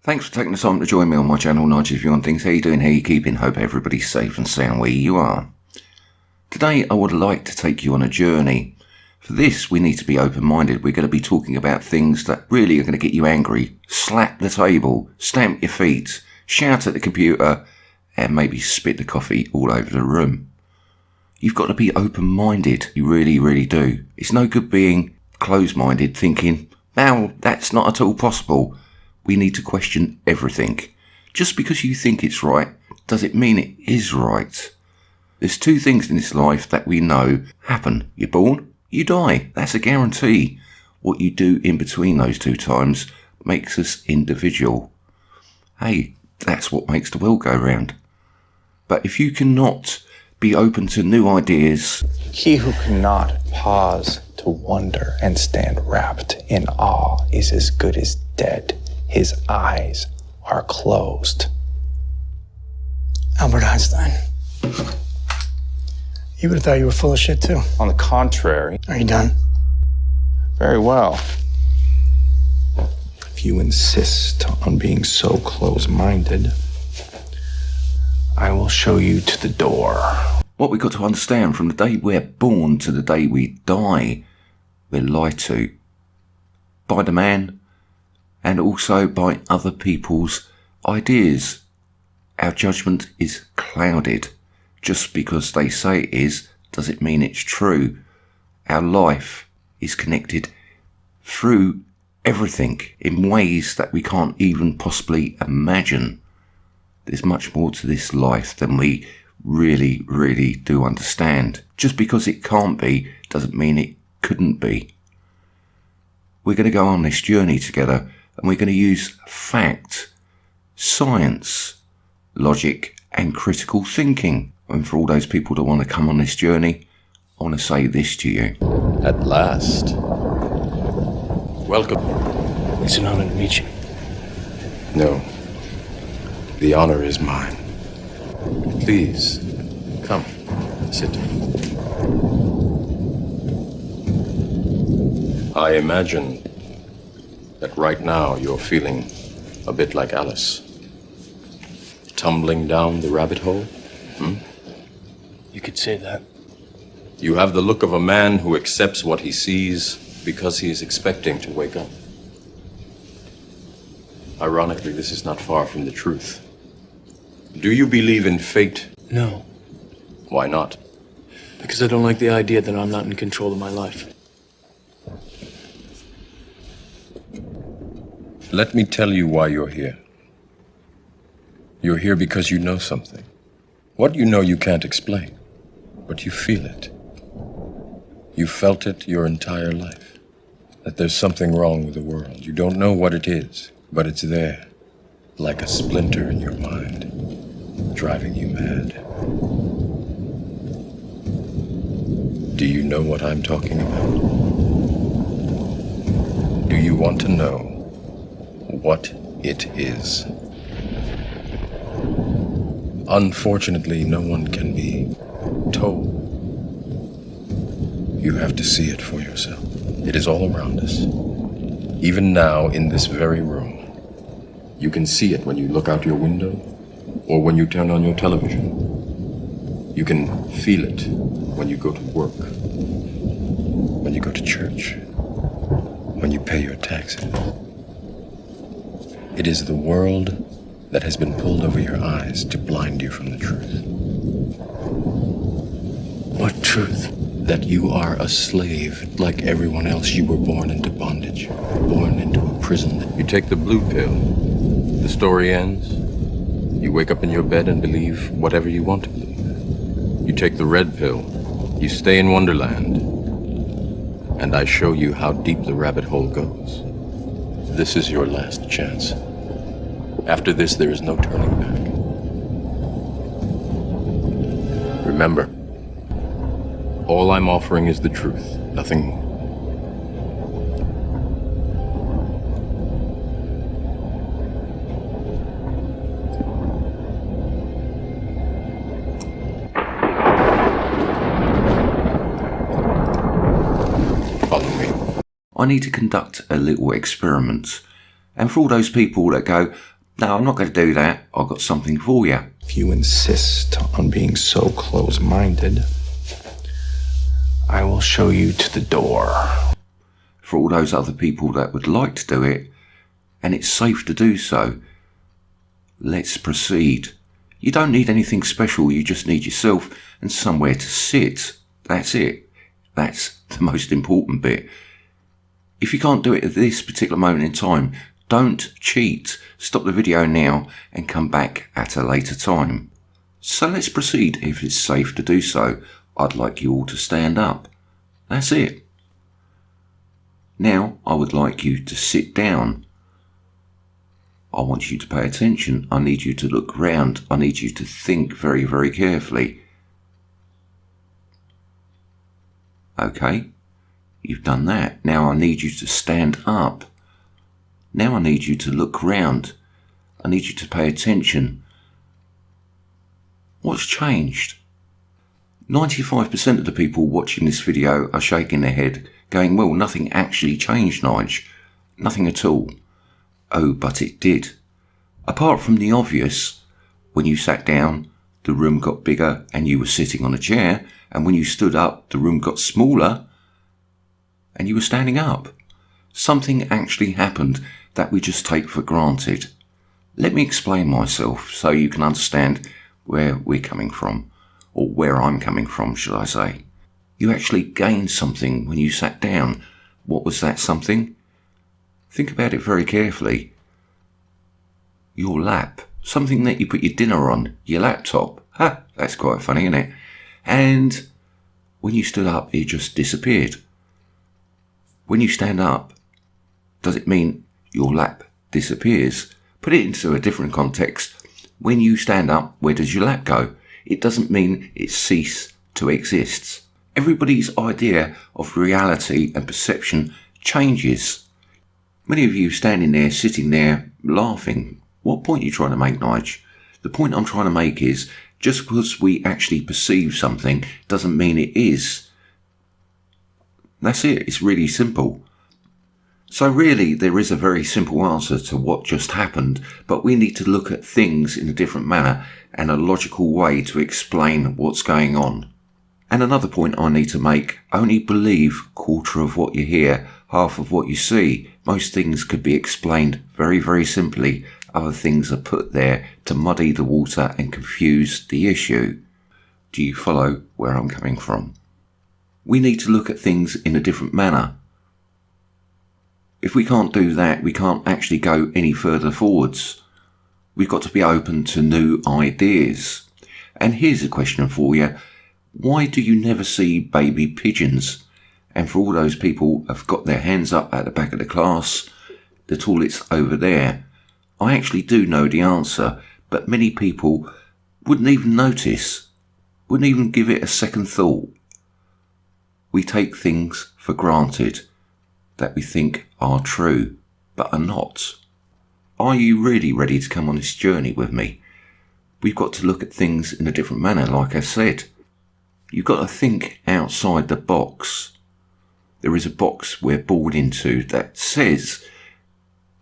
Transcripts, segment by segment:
Thanks for taking the time to join me on my channel, Nigel's View on Things. How you doing? How you keeping? Hope everybody's safe and sound where you are. Today I would like to take you on a journey. For this we need to be open-minded. We're going to be talking about things that really are going to get you angry, slap the table, stamp your feet, shout at the computer and maybe spit the coffee all over the room. You've got to be open-minded. You really, really do. It's no good being closed-minded thinking, well, that's not at all possible. We need to question everything. Just because you think it's right, does it mean it is right? There's two things in this life that we know happen. You're born, you die. That's a guarantee. What you do in between those two times makes us individual. Hey, that's what makes the world go round. But if you cannot be open to new ideas... He who cannot pause to wonder and stand wrapped in awe is as good as dead. His eyes are closed. Albert Einstein. You would have thought you were full of shit too. On the contrary. Are you done? Very well. If you insist on being so close-minded, I will show you to the door. What we've got to understand, from the day we're born to the day we die, we're lied to. By the man, and also by other people's ideas. Our judgment is clouded. Just because they say it is, does it mean it's true? Our life is connected through everything in ways that we can't even possibly imagine. There's much more to this life than we really, really do understand. Just because it can't be, doesn't mean it couldn't be. We're going to go on this journey together, and we're going to use fact, science, logic and critical thinking. And for all those people that want to come on this journey, I want to say this to you. At last. Welcome. It's an honor to meet you. No. The honor is mine. Please, come, sit. I imagine that right now you're feeling a bit like Alice. Tumbling down the rabbit hole? You could say that. You have the look of a man who accepts what he sees because he is expecting to wake up. Ironically, this is not far from the truth. Do you believe in fate? No, Why not? because I don't like the idea that I'm not in control of my life. Let me tell you why you're here. You're here because you know something. What you know you can't explain, but you feel it. You felt it your entire life, that there's something wrong with the world. You don't know what it is, but it's there, like a splinter in your mind, driving you mad. Do you know what I'm talking about? Do you want to know what it is? Unfortunately, no one can be told. You have to see it for yourself. It is all around us. Even now, in this very room. You can see it when you look out your window or when you turn on your television. You can feel it when you go to work, when you go to church, when you pay your taxes. It is the world that has been pulled over your eyes to blind you from the truth. What truth? That you are a slave like everyone else. You were born into bondage, born into a prison. You take the blue pill, the story ends. You wake up in your bed and believe whatever you want to believe. You take the red pill, you stay in Wonderland, and I show you how deep the rabbit hole goes. This is your last chance. After this, there is no turning back. Remember, all I'm offering is the truth, nothing more. Follow me. I need to conduct a little experiment. And for all those people that go, No, I'm not going to do that. I've got something for you. If you insist on being so close-minded, I will show you to the door. For all those other people that would like to do it, and it's safe to do so, let's proceed. You don't need anything special, you just need yourself and somewhere to sit. That's it. That's the most important bit. If you can't do it at this particular moment in time, don't cheat. Stop the video now and come back at a later time. So let's proceed. If it's safe to do so, I'd like you all to stand up. That's it. Now I would like you to sit down. I want you to pay attention. I need you to look round. I need you to think very, very carefully. Okay, you've done that. Now I need you to stand up. Now I need you to look round. I need you to pay attention. What's changed? 95% of the people watching this video are shaking their head, going, well, nothing actually changed, Nige. Nothing at all. Oh, but it did. Apart from the obvious, when you sat down, the room got bigger and you were sitting on a chair, and when you stood up, the room got smaller and you were standing up. Something actually happened that we just take for granted. Let me explain myself so you can understand where we're coming from, or where I'm coming from, should I say. You actually gained something when you sat down. What was that something? Think about it very carefully. Your lap. Something that you put your dinner on. Your laptop. Ha! That's quite funny, isn't it? And when you stood up, it just disappeared. When you stand up, does it mean your lap disappears? Put it into a different context. When you stand up, where does your lap go? It doesn't mean it ceases to exist. Everybody's idea of reality and perception changes. Many of you standing there, sitting there, laughing. What point are you trying to make, Nige? The point I'm trying to make is, just because we actually perceive something doesn't mean it is. That's it. It's really simple. So really, there is a very simple answer to what just happened, but we need to look at things in a different manner and a logical way to explain what's going on. And another point I need to make, only believe a quarter of what you hear, half of what you see. Most things could be explained very, very simply. Other things are put there to muddy the water and confuse the issue. Do you follow where I'm coming from? We need to look at things in a different manner. If we can't do that, we can't actually go any further forwards. We've got to be open to new ideas. And here's a question for you. Why do you never see baby pigeons? And for all those people who have got their hands up at the back of the class, the toilet's over there. I actually do know the answer, but many people wouldn't even notice, wouldn't even give it a second thought. We take things for granted that we think are true, but are not. Are you really ready to come on this journey with me? We've got to look at things in a different manner, like I said. You've got to think outside the box. There is a box we're born into that says,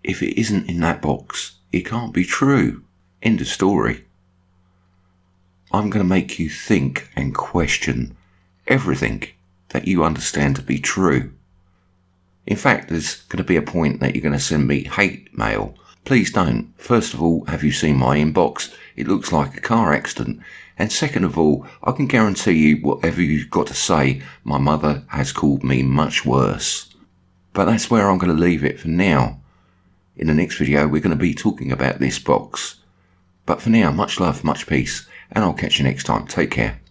if it isn't in that box, it can't be true. End of story. I'm going to make you think and question everything that you understand to be true. In fact, there's going to be a point that you're going to send me hate mail. Please don't. First of all, have you seen my inbox? It looks like a car accident. And second of all, I can guarantee you whatever you've got to say, my mother has called me much worse. But that's where I'm going to leave it for now. In the next video, we're going to be talking about this box. But for now, much love, much peace, and I'll catch you next time. Take care.